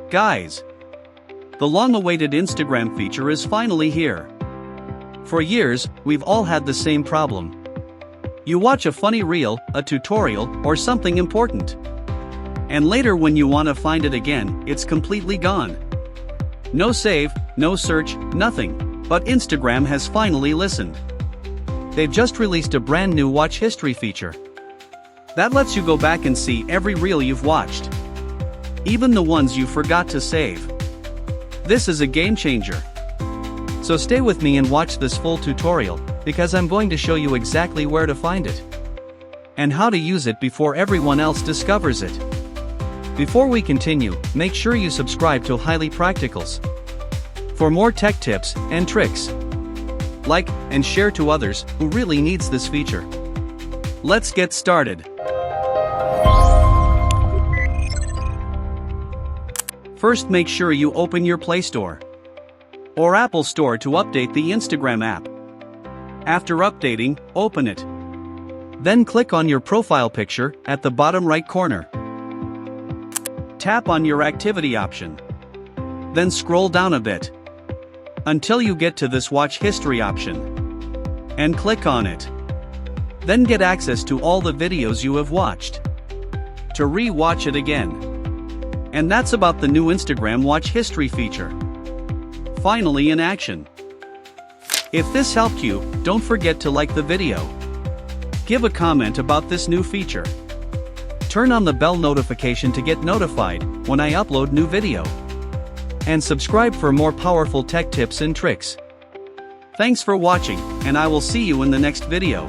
Guys, the long-awaited Instagram feature is finally here. For years, we've all had the same problem. You watch a funny reel, a tutorial, or something important. And later when you want to find it again, it's completely gone. No save, no search, nothing. But Instagram has finally listened. They've just released a brand new watch history feature. That lets you go back and see every reel you've watched. Even the ones you forgot to save. This is a game changer. So stay with me and watch this full tutorial, because I'm going to show you exactly where to find it. And how to use it before everyone else discovers it. Before we continue, make sure you subscribe to Highly Practicals for more tech tips and tricks. Like and share to others who really needs this feature. Let's get started. First, make sure you open your Play Store or Apple Store to update the Instagram app. After updating, open it. Then click on your profile picture at the bottom right corner. Tap on your activity option. Then scroll down a bit until you get to this watch history option. And click on it. Then get access to all the videos you have watched to re-watch it again. And that's about the new Instagram watch history feature. Finally in action. If this helped you, don't forget to like the video. Give a comment about this new feature. Turn on the bell notification to get notified when I upload new video. And subscribe for more powerful tech tips and tricks. Thanks for watching, and I will see you in the next video.